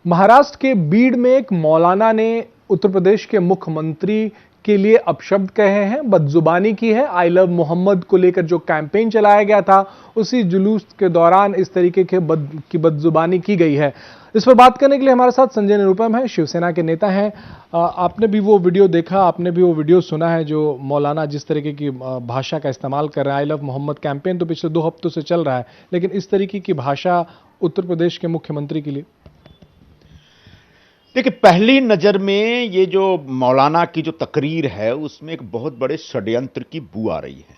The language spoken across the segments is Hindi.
महाराष्ट्र के बीड़ में एक मौलाना ने उत्तर प्रदेश के मुख्यमंत्री के लिए अपशब्द कहे हैं, बदजुबानी की है। आई लव मोहम्मद को लेकर जो कैंपेन चलाया गया था, उसी जुलूस के दौरान इस तरीके की बदजुबानी की गई है। इस पर बात करने के लिए हमारे साथ संजय निरुपम है, शिवसेना के नेता हैं। आपने भी वो वीडियो देखा, आपने भी वो वीडियो सुना है जो मौलाना जिस तरीके की भाषा का इस्तेमाल कर रहे हैं। आई लव मोहम्मद कैंपेन तो पिछले 2 हफ्तों से चल रहा है, लेकिन इस तरीके की भाषा उत्तर प्रदेश के मुख्यमंत्री के लिए। देखिए, पहली नज़र में ये जो मौलाना की जो तकरीर है उसमें एक बहुत बड़े षड्यंत्र की बू आ रही है।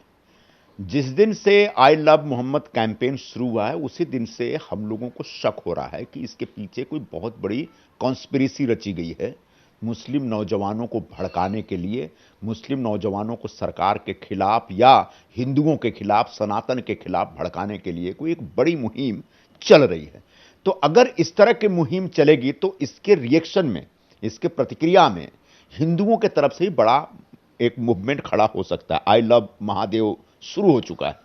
जिस दिन से आई लव मोहम्मद कैंपेन शुरू हुआ है उसी दिन से हम लोगों को शक हो रहा है कि इसके पीछे कोई बहुत बड़ी कॉन्स्पिरेसी रची गई है, मुस्लिम नौजवानों को भड़काने के लिए, मुस्लिम नौजवानों को सरकार के खिलाफ या हिंदुओं के खिलाफ, सनातन के खिलाफ भड़काने के लिए कोई एक बड़ी मुहिम चल रही है। तो अगर इस तरह की मुहिम चलेगी तो इसके रिएक्शन में, इसके प्रतिक्रिया में हिंदुओं के तरफ से ही बड़ा एक मूवमेंट खड़ा हो सकता है। आई लव महादेव शुरू हो चुका है।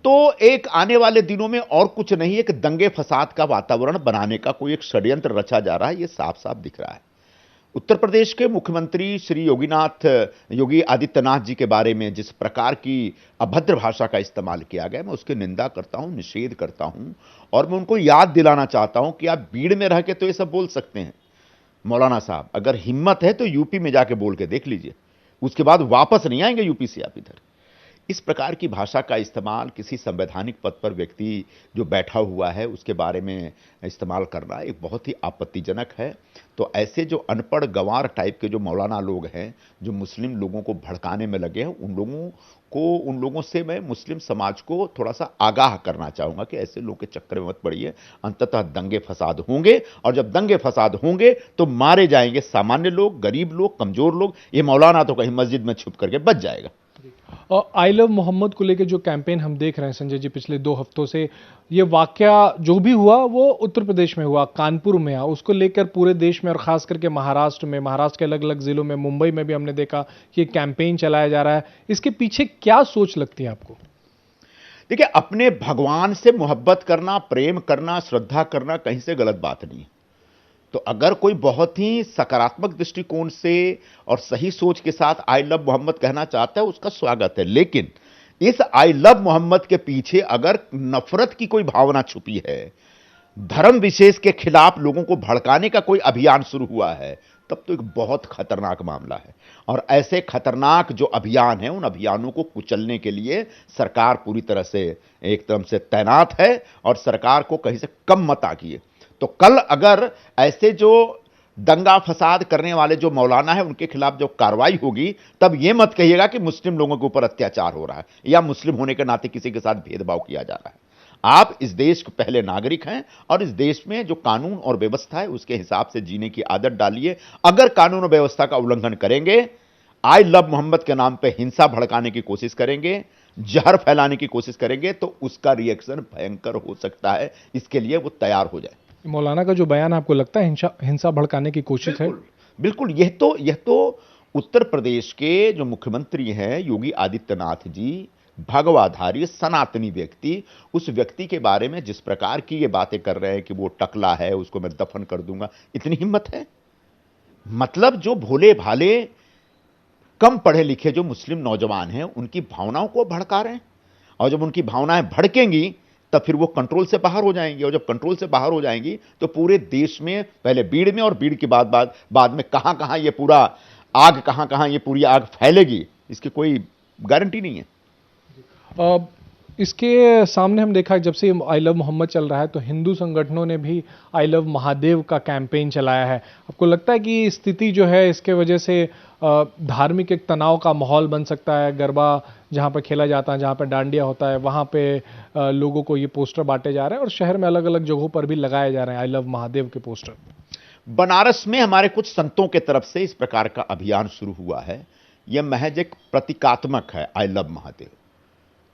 तो एक आने वाले दिनों में और कुछ नहीं, एक दंगे फसाद का वातावरण बनाने का कोई एक षड्यंत्र रचा जा रहा है, यह साफ साफ दिख रहा है। उत्तर प्रदेश के मुख्यमंत्री श्री योगी आदित्यनाथ जी के बारे में जिस प्रकार की अभद्र भाषा का इस्तेमाल किया गया, मैं उसकी निंदा करता हूं, निषेध करता हूं, और मैं उनको याद दिलाना चाहता हूं कि आप भीड़ में रह के तो ये सब बोल सकते हैं। मौलाना साहब, अगर हिम्मत है तो यूपी में जाके बोल के देख लीजिए, उसके बाद वापस नहीं आएंगे यूपी से आप इधर। इस प्रकार की भाषा का इस्तेमाल किसी संवैधानिक पद पर व्यक्ति जो बैठा हुआ है उसके बारे में इस्तेमाल करना एक बहुत ही आपत्तिजनक है। तो ऐसे जो अनपढ़ गंवार टाइप के जो मौलाना लोग हैं, जो मुस्लिम लोगों को भड़काने में लगे हैं, उन लोगों से मैं मुस्लिम समाज को थोड़ा सा आगाह करना चाहूँगा कि ऐसे लोगों के चक्कर में मत पड़िए। अंततः दंगे फसाद होंगे, और जब दंगे फसाद होंगे तो मारे जाएंगे सामान्य लोग, गरीब लोग, कमज़ोर लोग। ये मौलाना तो कहीं मस्जिद में छुप करके बच जाएगा। और आई लव मोहम्मद को लेकर जो कैंपेन हम देख रहे हैं संजय जी पिछले 2 हफ्तों से, ये वाकया जो भी हुआ वो उत्तर प्रदेश में हुआ, कानपुर में हुआ, उसको लेकर पूरे देश में और खास करके महाराष्ट्र के अलग अलग जिलों में, मुंबई में भी हमने देखा कि कैंपेन चलाया जा रहा है। इसके पीछे क्या सोच लगती है आपको? देखिए, अपने भगवान से मोहब्बत करना, प्रेम करना, श्रद्धा करना कहीं से गलत बात नहीं है। तो अगर कोई बहुत ही सकारात्मक दृष्टिकोण से और सही सोच के साथ आई लव मोहम्मद कहना चाहता है, उसका स्वागत है। लेकिन इस आई लव मोहम्मद के पीछे अगर नफरत की कोई भावना छुपी है, धर्म विशेष के खिलाफ लोगों को भड़काने का कोई अभियान शुरू हुआ है, तब तो एक बहुत खतरनाक मामला है। और ऐसे खतरनाक जो अभियान है, उन अभियानों को कुचलने के लिए सरकार पूरी तरह से एक तरफ से तैनात है, और सरकार को कहीं से कम मत आकिए। तो कल अगर ऐसे जो दंगा फसाद करने वाले जो मौलाना है उनके खिलाफ जो कार्रवाई होगी, तब यह मत कहिएगा कि मुस्लिम लोगों के ऊपर अत्याचार हो रहा है या मुस्लिम होने के नाते किसी के साथ भेदभाव किया जा रहा है। आप इस देश के पहले नागरिक हैं, और इस देश में जो कानून और व्यवस्था है उसके हिसाब से जीने की आदत डालिए। अगर कानून और व्यवस्था का उल्लंघन करेंगे, आई लव मोहम्मद के नाम पे हिंसा भड़काने की कोशिश करेंगे, जहर फैलाने की कोशिश करेंगे, तो उसका रिएक्शन भयंकर हो सकता है। इसके लिए वो तैयार हो जाए। मौलाना का जो बयान आपको लगता है हिंसा भड़काने की कोशिश है? बिल्कुल। यह तो उत्तर प्रदेश के जो मुख्यमंत्री हैं योगी आदित्यनाथ जी, भगवाधारी सनातनी व्यक्ति, उस व्यक्ति के बारे में जिस प्रकार की ये बातें कर रहे हैं कि वो टकला है, उसको मैं दफन कर दूंगा, इतनी हिम्मत है? मतलब जो भोले भाले कम पढ़े लिखे जो मुस्लिम नौजवान हैं उनकी भावनाओं को भड़का रहे हैं, और जब उनकी भावनाएं भड़केंगी तब फिर वो कंट्रोल से बाहर हो जाएंगी, और जब कंट्रोल से बाहर हो जाएंगी तो पूरे देश में, पहले बीड़ में और बीड़ के बाद में कहां कहां ये पूरी आग फैलेगी, इसकी कोई गारंटी नहीं है। इसके सामने हम देखा जब से आई लव मोहम्मद चल रहा है तो हिंदू संगठनों ने भी आई लव महादेव का कैंपेन चलाया है। आपको लगता है कि स्थिति जो है इसके वजह से धार्मिक एक तनाव का माहौल बन सकता है? गरबा जहाँ पर खेला जाता है, जहाँ पर डांडिया होता है, वहाँ पे लोगों को ये पोस्टर बांटे जा रहे हैं, और शहर में अलग अलग जगहों पर भी लगाए जा रहे हैं आई लव महादेव के पोस्टर। बनारस में हमारे कुछ संतों के तरफ से इस प्रकार का अभियान शुरू हुआ है। यह महज एक प्रतीकात्मक है आई लव महादेव।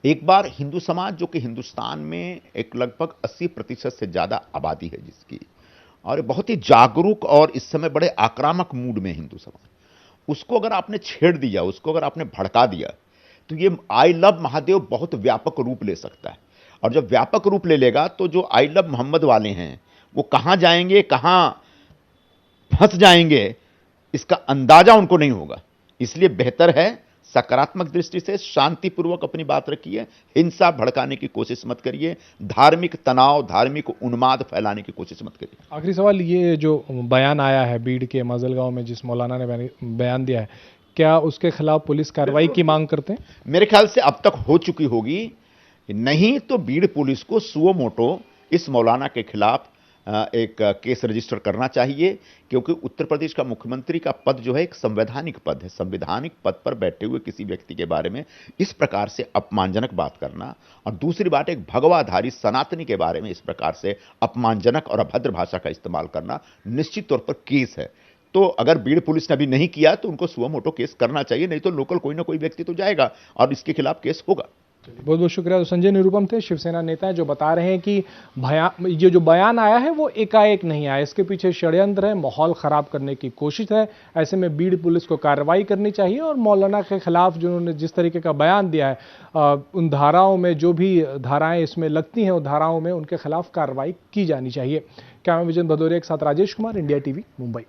एक बार हिंदू समाज, जो कि हिंदुस्तान में एक लगभग 80% से ज्यादा आबादी है जिसकी, और बहुत ही जागरूक और इस समय बड़े आक्रामक मूड में हिंदू समाज, उसको अगर आपने छेड़ दिया, उसको अगर आपने भड़का दिया, तो ये आई लव महादेव बहुत व्यापक रूप ले सकता है। और जब व्यापक रूप ले लेगा तो जो आई लव मोहम्मद वाले हैं वो कहां जाएंगे, कहां फंस जाएंगे, इसका अंदाजा उनको नहीं होगा। इसलिए बेहतर है सकारात्मक दृष्टि से शांतिपूर्वक अपनी बात रखिए, हिंसा भड़काने की कोशिश मत करिए, धार्मिक तनाव, धार्मिक उन्माद फैलाने की कोशिश मत करिए। आखिरी सवाल, ये जो बयान आया है बीड़ के माजलगांव में जिस मौलाना ने बयान दिया है, क्या उसके खिलाफ पुलिस कार्रवाई की मांग करते हैं? मेरे ख्याल से अब तक हो चुकी होगी, नहीं तो बीड़ पुलिस को सुओ मोटो इस मौलाना के खिलाफ एक केस रजिस्टर करना चाहिए, क्योंकि उत्तर प्रदेश का मुख्यमंत्री का पद जो है एक संवैधानिक पद है। संवैधानिक पद पर बैठे हुए किसी व्यक्ति के बारे में इस प्रकार से अपमानजनक बात करना, और दूसरी बात एक भगवाधारी सनातनी के बारे में इस प्रकार से अपमानजनक और अभद्र भाषा का इस्तेमाल करना निश्चित तौर पर केस है। तो अगर बीड़ पुलिस ने अभी नहीं किया तो उनको सुओ मोटो केस करना चाहिए, नहीं तो लोकल कोई ना कोई व्यक्ति तो जाएगा और इसके खिलाफ केस होगा। बहुत बहुत शुक्रिया। तो संजय निरुपम थे, शिवसेना नेता है, जो बता रहे हैं कि ये जो बयान आया है वो एकाएक नहीं आया, इसके पीछे षड्यंत्र है, माहौल खराब करने की कोशिश है। ऐसे में बीड़ पुलिस को कार्रवाई करनी चाहिए और मौलाना के खिलाफ जिन्होंने जिस तरीके का बयान दिया है, उन धाराओं में जो भी धाराएं इसमें लगती हैं, उन धाराओं में उनके खिलाफ कार्रवाई की जानी चाहिए। कैमरा विजन भदौरिया के साथ राजेश कुमार, इंडिया टीवी, मुंबई।